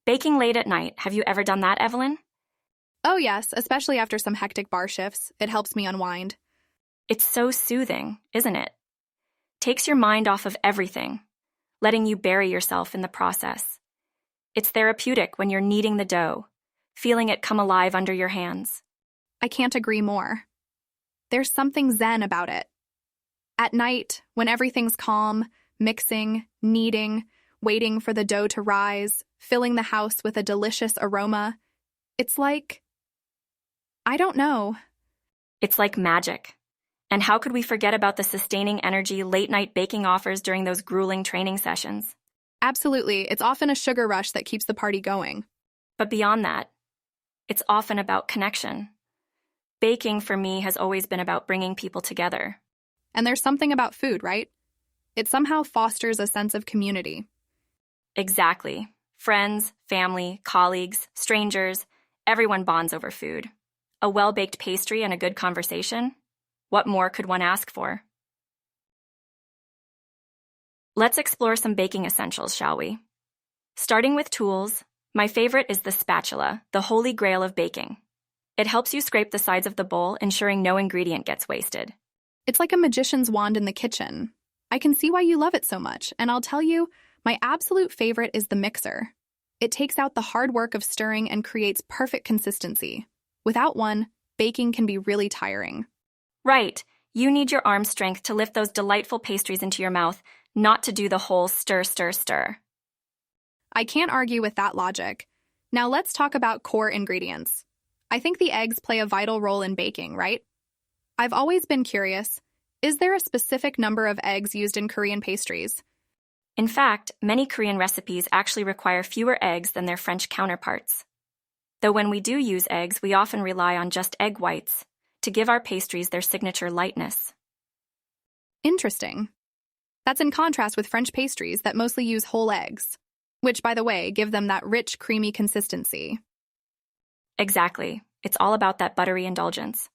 Baking late at night. Have you ever done that, Evelyn? Oh, yes, especially after some hectic bar shifts. It helps me unwind. It's so soothing, isn't it? Takes your mind off of everything, letting you bury yourself in the process. It's therapeutic when you're kneading the dough, feeling it come alive under your hands. I can't agree more. There's something zen about it. At night, when everything's calm, mixing, kneading, waiting for the dough to rise, filling the house with a delicious aroma, it's like, I don't know. It's like magic. And how could we forget about the sustaining energy late-night baking offers during those grueling training sessions? Absolutely, it's often a sugar rush that keeps the party going. But beyond that, it's often about connection. Baking, for me, has always been about bringing people together. And there's something about food, right? It somehow fosters a sense of community. Exactly. Friends, family, colleagues, strangers, everyone bonds over food. A well-baked pastry and a good conversation? What more could one ask for? Let's explore some baking essentials, shall we? Starting with tools, my favorite is the spatula, the holy grail of baking. It helps you scrape the sides of the bowl, ensuring no ingredient gets wasted. It's like a magician's wand in the kitchen. I can see why you love it so much, and I'll tell you, my absolute favorite is the mixer. It takes out the hard work of stirring and creates perfect consistency. Without one, baking can be really tiring. Right. You need your arm strength to lift those delightful pastries into your mouth, not to do the whole stir, stir, stir. I can't argue with that logic. Now let's talk about core ingredients. I think the eggs play a vital role in baking, right? I've always been curious, is there a specific number of eggs used in Korean pastries? In fact, many Korean recipes actually require fewer eggs than their French counterparts. Though when we do use eggs, we often rely on just egg whites to give our pastries their signature lightness. Interesting. That's in contrast with French pastries that mostly use whole eggs, which, by the way, give them that rich, creamy consistency. Exactly. It's all about that buttery indulgence.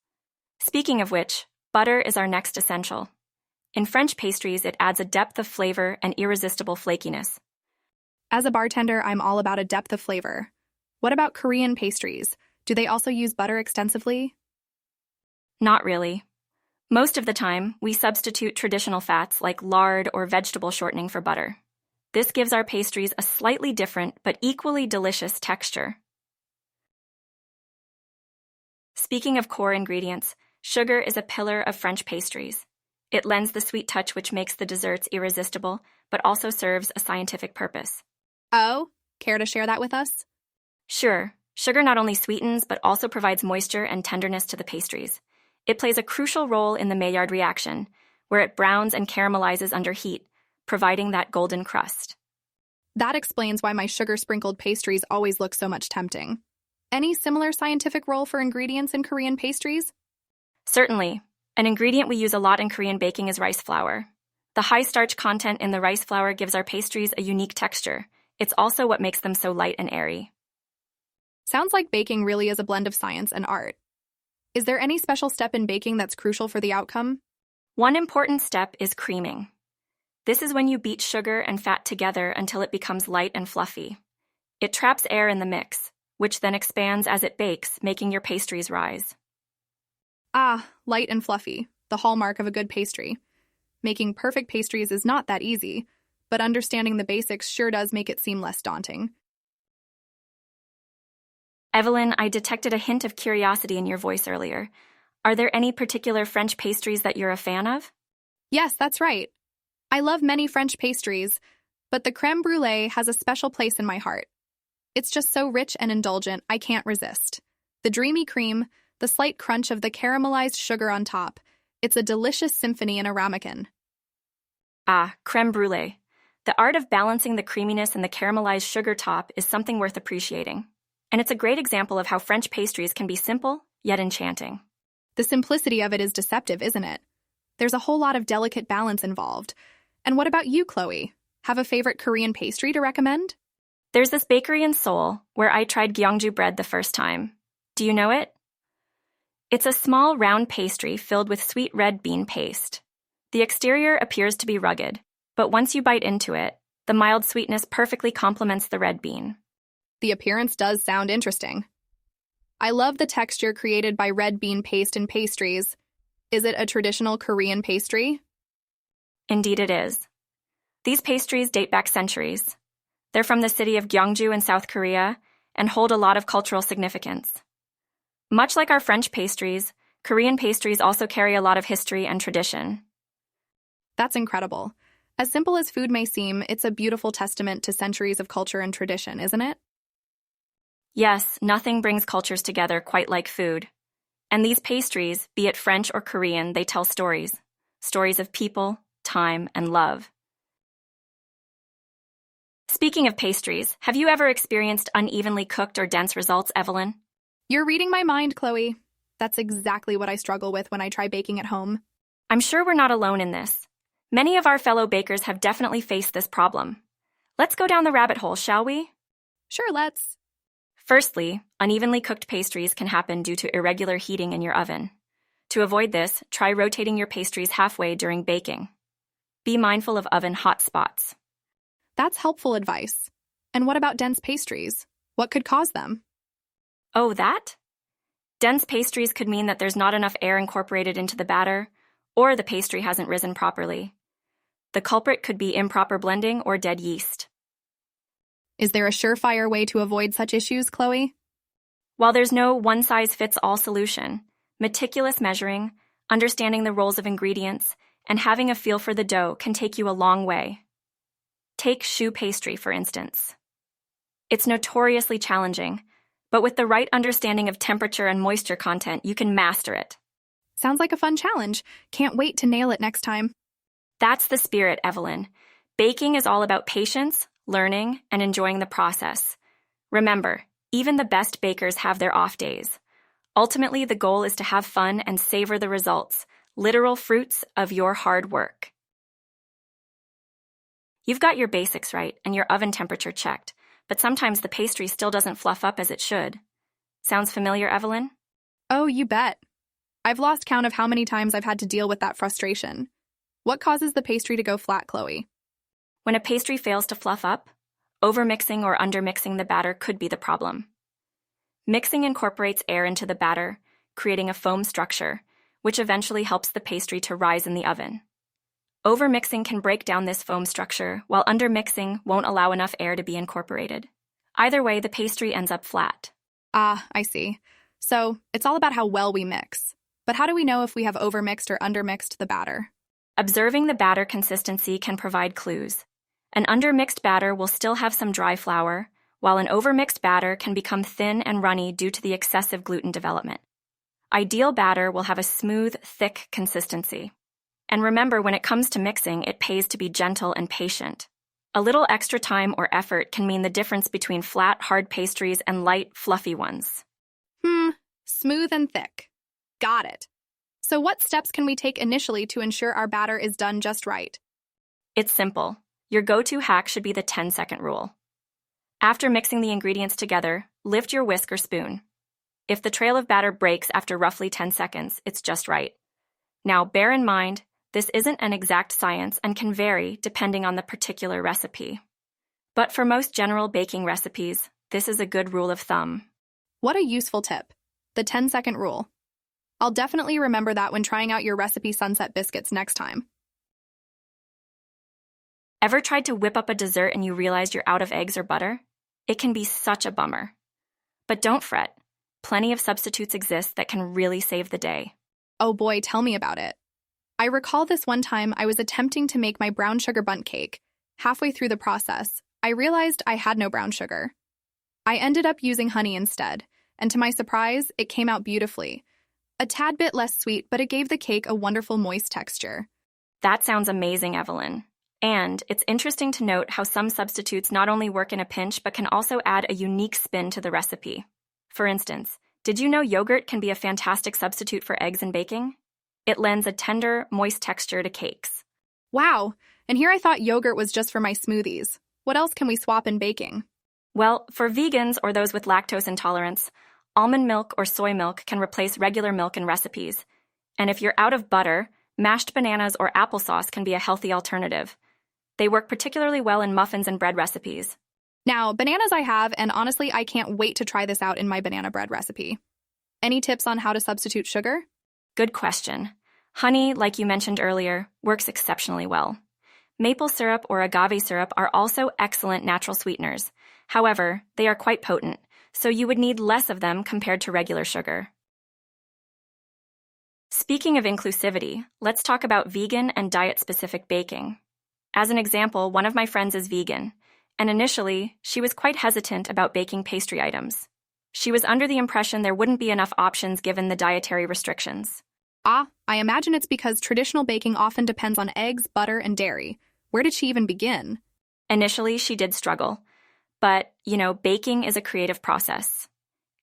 Speaking of which, butter is our next essential. In French pastries, it adds a depth of flavor and irresistible flakiness. As a bartender, I'm all about a depth of flavor. What about Korean pastries? Do they also use butter extensively? Not really. Most of the time, we substitute traditional fats like lard or vegetable shortening for butter. This gives our pastries a slightly different but equally delicious texture. Speaking of core ingredients, sugar is a pillar of French pastries. It lends the sweet touch which makes the desserts irresistible, but also serves a scientific purpose. Oh, care to share that with us? Sure, sugar not only sweetens but also provides moisture and tenderness to the pastries. It plays a crucial role in the Maillard reaction, where it browns and caramelizes under heat, providing that golden crust. That explains why my sugar-sprinkled pastries always look so much tempting. Any similar scientific role for ingredients in Korean pastries? Certainly. An ingredient we use a lot in Korean baking is rice flour. The high starch content in the rice flour gives our pastries a unique texture. It's also what makes them so light and airy. Sounds like baking really is a blend of science and art. Is there any special step in baking that's crucial for the outcome? One important step is creaming. This is when you beat sugar and fat together until it becomes light and fluffy. It traps air in the mix, which then expands as it bakes, making your pastries rise. Ah, light and fluffy, the hallmark of a good pastry. Making perfect pastries is not that easy, but understanding the basics sure does make it seem less daunting. Evelyn, I detected a hint of curiosity in your voice earlier. Are there any particular French pastries that you're a fan of? Yes, that's right. I love many French pastries, but the crème brûlée has a special place in my heart. It's just so rich and indulgent, I can't resist. The dreamy cream, the slight crunch of the caramelized sugar on top, it's a delicious symphony in a ramekin. Ah, crème brûlée. The art of balancing the creaminess and the caramelized sugar top is something worth appreciating. And it's a great example of how French pastries can be simple, yet enchanting. The simplicity of it is deceptive, isn't it? There's a whole lot of delicate balance involved. And what about you, Chloe? Have a favorite Korean pastry to recommend? There's this bakery in Seoul where I tried gyeongju bread the first time. Do you know it? It's a small round pastry filled with sweet red bean paste. The exterior appears to be rugged, but once you bite into it, the mild sweetness perfectly complements the red bean. The appearance does sound interesting. I love the texture created by red bean paste in pastries. Is it a traditional Korean pastry? Indeed it is. These pastries date back centuries. They're from the city of Gyeongju in South Korea and hold a lot of cultural significance. Much like our French pastries, Korean pastries also carry a lot of history and tradition. That's incredible. As simple as food may seem, it's a beautiful testament to centuries of culture and tradition, isn't it? Yes, nothing brings cultures together quite like food. And these pastries, be it French or Korean, they tell stories. Stories of people, time, and love. Speaking of pastries, have you ever experienced unevenly cooked or dense results, Evelyn? You're reading my mind, Chloe. That's exactly what I struggle with when I try baking at home. I'm sure we're not alone in this. Many of our fellow bakers have definitely faced this problem. Let's go down the rabbit hole, shall we? Sure, let's. Firstly, unevenly cooked pastries can happen due to irregular heating in your oven. To avoid this, try rotating your pastries halfway during baking. Be mindful of oven hot spots. That's helpful advice. And what about dense pastries? What could cause them? Oh, that? Dense pastries could mean that there's not enough air incorporated into the batter, or the pastry hasn't risen properly. The culprit could be improper blending or dead yeast. Is there a surefire way to avoid such issues, Chloe? While there's no one-size-fits-all solution, meticulous measuring, understanding the roles of ingredients, and having a feel for the dough can take you a long way. Take choux pastry, for instance. It's notoriously challenging, but with the right understanding of temperature and moisture content, you can master it. Sounds like a fun challenge. Can't wait to nail it next time. That's the spirit, Evelyn. Baking is all about patience, learning, and enjoying the process. Remember, even the best bakers have their off days. Ultimately, the goal is to have fun and savor the results, literal fruits of your hard work. You've got your basics right and your oven temperature checked, but sometimes the pastry still doesn't fluff up as it should. Sounds familiar, Evelyn? Oh, you bet. I've lost count of how many times I've had to deal with that frustration. What causes the pastry to go flat, Chloe? When a pastry fails to fluff up, overmixing or undermixing the batter could be the problem. Mixing incorporates air into the batter, creating a foam structure, which eventually helps the pastry to rise in the oven. Overmixing can break down this foam structure, while undermixing won't allow enough air to be incorporated. Either way, the pastry ends up flat. Ah, I see. So, it's all about how well we mix. But how do we know if we have overmixed or undermixed the batter? Observing the batter consistency can provide clues. An undermixed batter will still have some dry flour, while an overmixed batter can become thin and runny due to the excessive gluten development. Ideal batter will have a smooth, thick consistency. And remember, when it comes to mixing, it pays to be gentle and patient. A little extra time or effort can mean the difference between flat, hard pastries and light, fluffy ones. Smooth and thick. Got it. So what steps can we take initially to ensure our batter is done just right? It's simple. Your go-to hack should be the 10-second rule. After mixing the ingredients together, lift your whisk or spoon. If the trail of batter breaks after roughly 10 seconds, it's just right. Now, bear in mind, this isn't an exact science and can vary depending on the particular recipe. But for most general baking recipes, this is a good rule of thumb. What a useful tip. The 10-second rule. I'll definitely remember that when trying out your recipe sunset biscuits next time. Ever tried to whip up a dessert and you realized you're out of eggs or butter? It can be such a bummer. But don't fret. Plenty of substitutes exist that can really save the day. Oh boy, tell me about it. I recall this one time I was attempting to make my brown sugar bundt cake. Halfway through the process, I realized I had no brown sugar. I ended up using honey instead, and to my surprise, it came out beautifully. A tad bit less sweet, but it gave the cake a wonderful moist texture. That sounds amazing, Evelyn. And it's interesting to note how some substitutes not only work in a pinch, but can also add a unique spin to the recipe. For instance, did you know yogurt can be a fantastic substitute for eggs in baking? It lends a tender, moist texture to cakes. Wow, and here I thought yogurt was just for my smoothies. What else can we swap in baking? Well, for vegans or those with lactose intolerance, almond milk or soy milk can replace regular milk in recipes. And if you're out of butter, mashed bananas or applesauce can be a healthy alternative. They work particularly well in muffins and bread recipes. Now, bananas I have, and honestly, I can't wait to try this out in my banana bread recipe. Any tips on how to substitute sugar? Good question. Honey, like you mentioned earlier, works exceptionally well. Maple syrup or agave syrup are also excellent natural sweeteners. However, they are quite potent, so you would need less of them compared to regular sugar. Speaking of inclusivity, let's talk about vegan and diet-specific baking. As an example, one of my friends is vegan, and initially, she was quite hesitant about baking pastry items. She was under the impression there wouldn't be enough options given the dietary restrictions. I imagine it's because traditional baking often depends on eggs, butter, and dairy. Where did she even begin? Initially, she did struggle. But, baking is a creative process.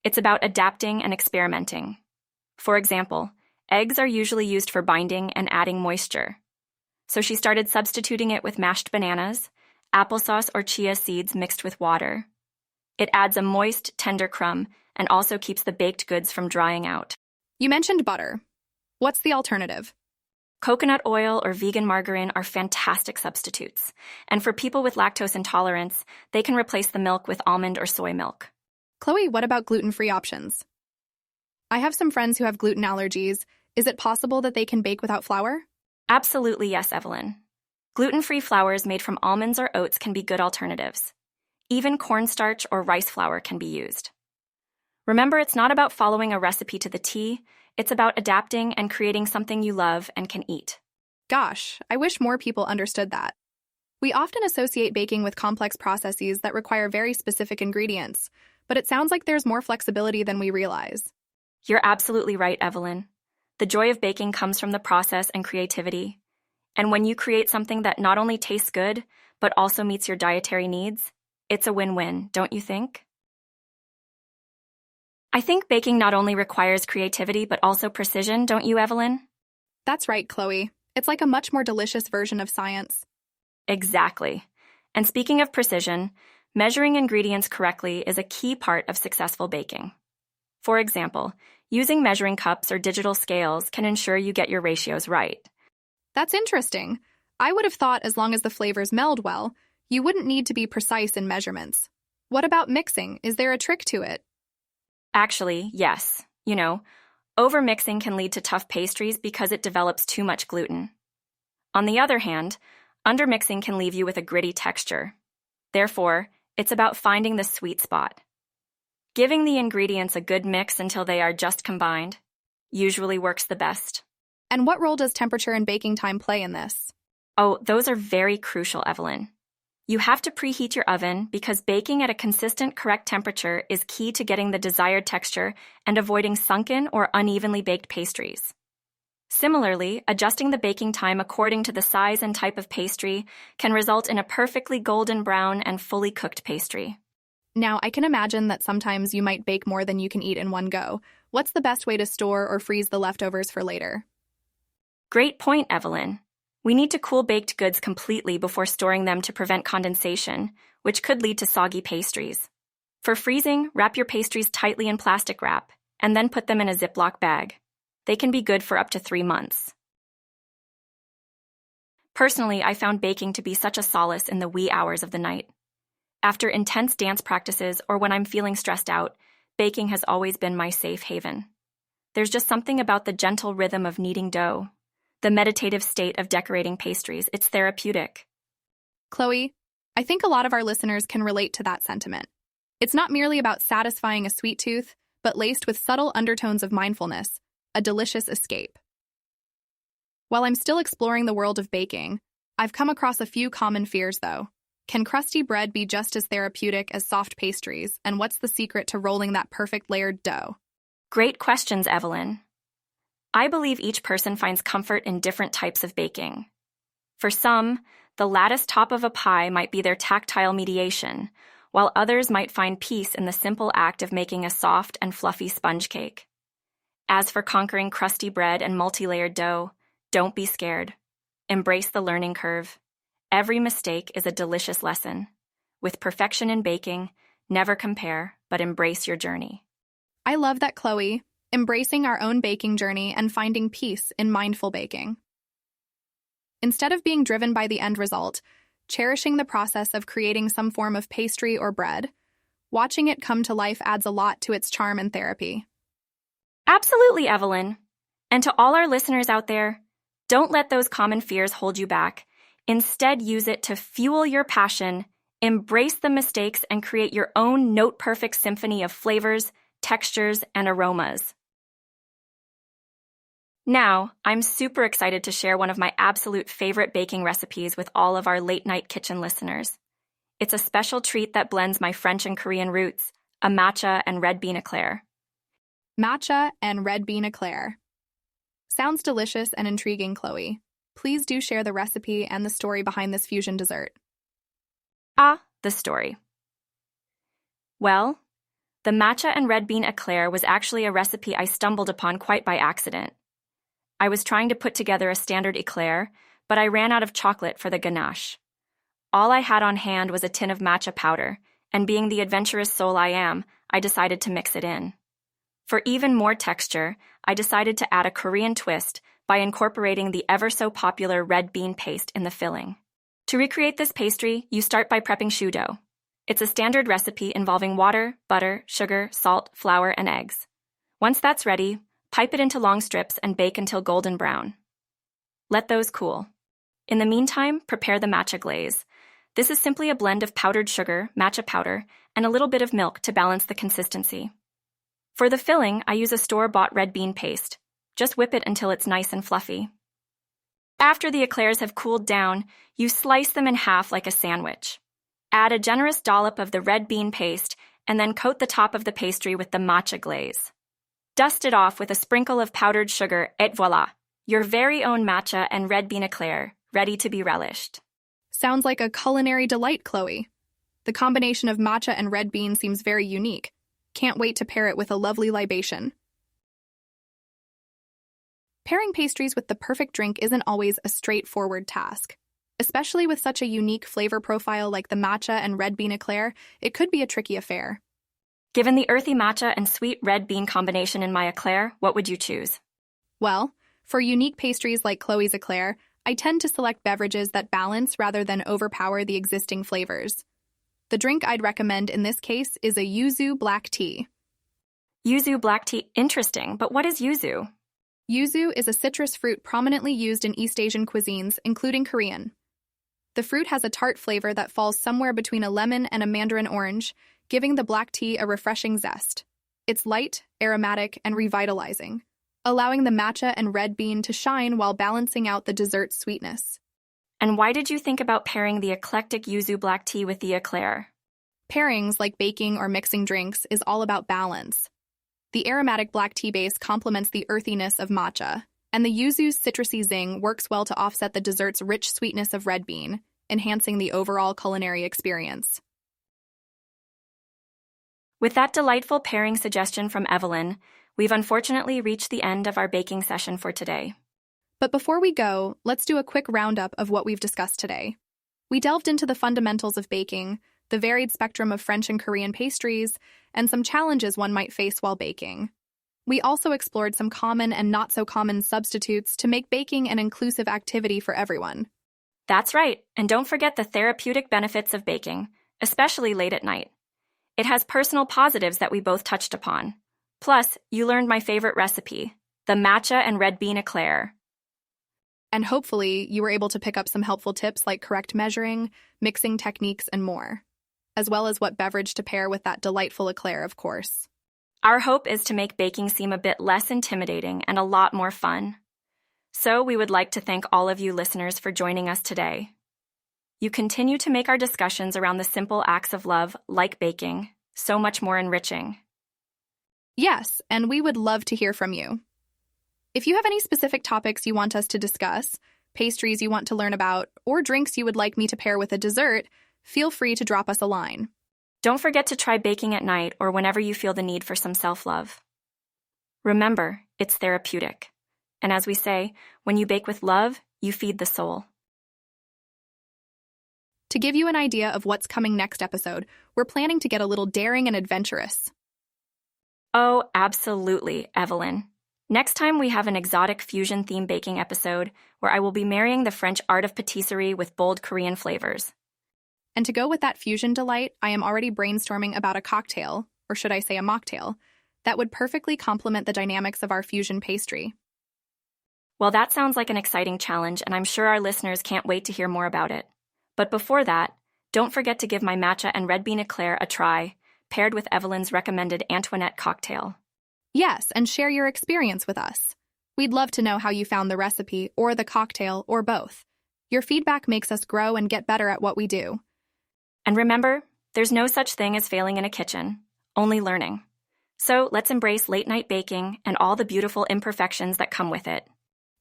It's about adapting and experimenting. For example, eggs are usually used for binding and adding moisture. So she started substituting it with mashed bananas, applesauce or chia seeds mixed with water. It adds a moist, tender crumb and also keeps the baked goods from drying out. You mentioned butter. What's the alternative? Coconut oil or vegan margarine are fantastic substitutes. And for people with lactose intolerance, they can replace the milk with almond or soy milk. Chloe, what about gluten-free options? I have some friends who have gluten allergies. Is it possible that they can bake without flour? Absolutely yes, Evelyn. Gluten-free flours made from almonds or oats can be good alternatives. Even cornstarch or rice flour can be used. Remember, it's not about following a recipe to the T, it's about adapting and creating something you love and can eat. Gosh, I wish more people understood that. We often associate baking with complex processes that require very specific ingredients, but it sounds like there's more flexibility than we realize. You're absolutely right, Evelyn. The joy of baking comes from the process and creativity. And when you create something that not only tastes good, but also meets your dietary needs, it's a win-win, don't you think? I think baking not only requires creativity, but also precision, don't you, Evelyn? That's right, Chloe. It's like a much more delicious version of science. Exactly. And speaking of precision, measuring ingredients correctly is a key part of successful baking. For example, using measuring cups or digital scales can ensure you get your ratios right. That's interesting. I would have thought as long as the flavors meld well, you wouldn't need to be precise in measurements. What about mixing? Is there a trick to it? Actually, yes. Overmixing can lead to tough pastries because it develops too much gluten. On the other hand, undermixing can leave you with a gritty texture. Therefore, it's about finding the sweet spot. Giving the ingredients a good mix until they are just combined usually works the best. And what role does temperature and baking time play in this? Oh, those are very crucial, Evelyn. You have to preheat your oven because baking at a consistent, correct temperature is key to getting the desired texture and avoiding sunken or unevenly baked pastries. Similarly, adjusting the baking time according to the size and type of pastry can result in a perfectly golden brown and fully cooked pastry. Now, I can imagine that sometimes you might bake more than you can eat in one go. What's the best way to store or freeze the leftovers for later? Great point, Evelyn. We need to cool baked goods completely before storing them to prevent condensation, which could lead to soggy pastries. For freezing, wrap your pastries tightly in plastic wrap, and then put them in a Ziploc bag. They can be good for up to 3 months. Personally, I found baking to be such a solace in the wee hours of the night. After intense dance practices or when I'm feeling stressed out, baking has always been my safe haven. There's just something about the gentle rhythm of kneading dough, the meditative state of decorating pastries. It's therapeutic. Chloe, I think a lot of our listeners can relate to that sentiment. It's not merely about satisfying a sweet tooth, but laced with subtle undertones of mindfulness, a delicious escape. While I'm still exploring the world of baking, I've come across a few common fears, though. Can crusty bread be just as therapeutic as soft pastries, and what's the secret to rolling that perfect layered dough? Great questions, Evelyn. I believe each person finds comfort in different types of baking. For some, the lattice top of a pie might be their tactile mediation, while others might find peace in the simple act of making a soft and fluffy sponge cake. As for conquering crusty bread and multi-layered dough, don't be scared. Embrace the learning curve. Every mistake is a delicious lesson. With perfection in baking, never compare, but embrace your journey. I love that, Chloe. Embracing our own baking journey and finding peace in mindful baking. Instead of being driven by the end result, cherishing the process of creating some form of pastry or bread. Watching it come to life adds a lot to its charm and therapy. Absolutely, Evelyn. And to all our listeners out there, don't let those common fears hold you back. Instead, use it to fuel your passion, embrace the mistakes, and create your own note-perfect symphony of flavors, textures, and aromas. Now, I'm super excited to share one of my absolute favorite baking recipes with all of our late-night kitchen listeners. It's a special treat that blends my French and Korean roots, a matcha and red bean eclair. Matcha and red bean eclair. Sounds delicious and intriguing, Chloe. Please do share the recipe and the story behind this fusion dessert. The story. Well, the matcha and red bean eclair was actually a recipe I stumbled upon quite by accident. I was trying to put together a standard eclair, but I ran out of chocolate for the ganache. All I had on hand was a tin of matcha powder, and being the adventurous soul I am, I decided to mix it in. For even more texture, I decided to add a Korean twist by incorporating the ever-so-popular red bean paste in the filling. To recreate this pastry, you start by prepping choux dough. It's a standard recipe involving water, butter, sugar, salt, flour, and eggs. Once that's ready, pipe it into long strips and bake until golden brown. Let those cool. In the meantime, prepare the matcha glaze. This is simply a blend of powdered sugar, matcha powder, and a little bit of milk to balance the consistency. For the filling, I use a store-bought red bean paste. Just whip it until it's nice and fluffy. After the eclairs have cooled down, you slice them in half like a sandwich. Add a generous dollop of the red bean paste and then coat the top of the pastry with the matcha glaze. Dust it off with a sprinkle of powdered sugar, et voila, your very own matcha and red bean eclair, ready to be relished. Sounds like a culinary delight, Chloe. The combination of matcha and red bean seems very unique. Can't wait to pair it with a lovely libation. Pairing pastries with the perfect drink isn't always a straightforward task. Especially with such a unique flavor profile like the matcha and red bean eclair, it could be a tricky affair. Given the earthy matcha and sweet red bean combination in my eclair, what would you choose? Well, for unique pastries like Chloe's eclair, I tend to select beverages that balance rather than overpower the existing flavors. The drink I'd recommend in this case is a yuzu black tea. Yuzu black tea, interesting, but what is yuzu? Yuzu is a citrus fruit prominently used in East Asian cuisines, including Korean. The fruit has a tart flavor that falls somewhere between a lemon and a mandarin orange, giving the black tea a refreshing zest. It's light, aromatic, and revitalizing, allowing the matcha and red bean to shine while balancing out the dessert's sweetness. And why did you think about pairing the eclectic yuzu black tea with the eclair? Pairings like baking or mixing drinks is all about balance. The aromatic black tea base complements the earthiness of matcha, and the yuzu's citrusy zing works well to offset the dessert's rich sweetness of red bean, enhancing the overall culinary experience. With that delightful pairing suggestion from Evelyn, we've unfortunately reached the end of our baking session for today. But before we go, let's do a quick roundup of what we've discussed today. We delved into the fundamentals of baking, the varied spectrum of French and Korean pastries, and some challenges one might face while baking. We also explored some common and not-so-common substitutes to make baking an inclusive activity for everyone. That's right, and don't forget the therapeutic benefits of baking, especially late at night. It has personal positives that we both touched upon. Plus, you learned my favorite recipe, the matcha and red bean eclair. And hopefully, you were able to pick up some helpful tips like correct measuring, mixing techniques, and more, as well as what beverage to pair with that delightful eclair, of course. Our hope is to make baking seem a bit less intimidating and a lot more fun. So we would like to thank all of you listeners for joining us today. You continue to make our discussions around the simple acts of love, like baking, so much more enriching. Yes, and we would love to hear from you. If you have any specific topics you want us to discuss, pastries you want to learn about, or drinks you would like me to pair with a dessert, feel free to drop us a line. Don't forget to try baking at night or whenever you feel the need for some self-love. Remember, it's therapeutic. And as we say, when you bake with love, you feed the soul. To give you an idea of what's coming next episode, we're planning to get a little daring and adventurous. Oh, absolutely, Evelyn. Next time, we have an exotic fusion-themed baking episode where I will be marrying the French art of pâtisserie with bold Korean flavors. And to go with that fusion delight, I am already brainstorming about a cocktail, or should I say a mocktail, that would perfectly complement the dynamics of our fusion pastry. Well, that sounds like an exciting challenge, and I'm sure our listeners can't wait to hear more about it. But before that, don't forget to give my matcha and red bean eclair a try, paired with Evelyn's recommended Antoinette cocktail. Yes, and share your experience with us. We'd love to know how you found the recipe, or the cocktail, or both. Your feedback makes us grow and get better at what we do. And remember, there's no such thing as failing in a kitchen, only learning. So let's embrace late-night baking and all the beautiful imperfections that come with it.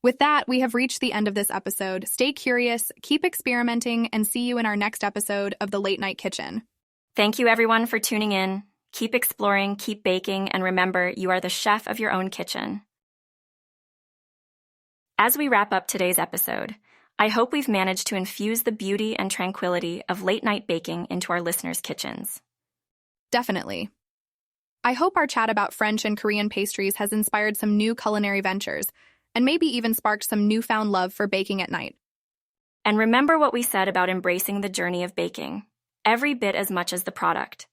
With that, we have reached the end of this episode. Stay curious, keep experimenting, and see you in our next episode of The Late Night Kitchen. Thank you, everyone, for tuning in. Keep exploring, keep baking, and remember, you are the chef of your own kitchen. As we wrap up today's episode, I hope we've managed to infuse the beauty and tranquility of late-night baking into our listeners' kitchens. Definitely. I hope our chat about French and Korean pastries has inspired some new culinary ventures, and maybe even sparked some newfound love for baking at night. And remember what we said about embracing the journey of baking, every bit as much as the product.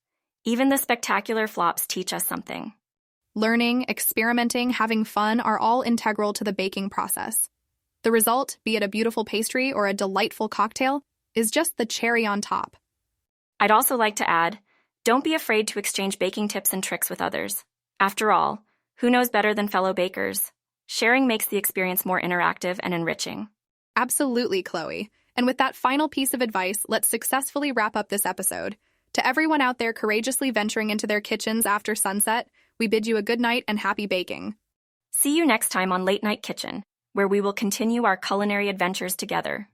Even the spectacular flops teach us something. Learning, experimenting, having fun are all integral to the baking process. The result, be it a beautiful pastry or a delightful cocktail, is just the cherry on top. I'd also like to add, don't be afraid to exchange baking tips and tricks with others. After all, who knows better than fellow bakers? Sharing makes the experience more interactive and enriching. Absolutely, Chloe. And with that final piece of advice, let's successfully wrap up this episode. To everyone out there courageously venturing into their kitchens after sunset, we bid you a good night and happy baking. See you next time on Late Night Kitchen, where we will continue our culinary adventures together.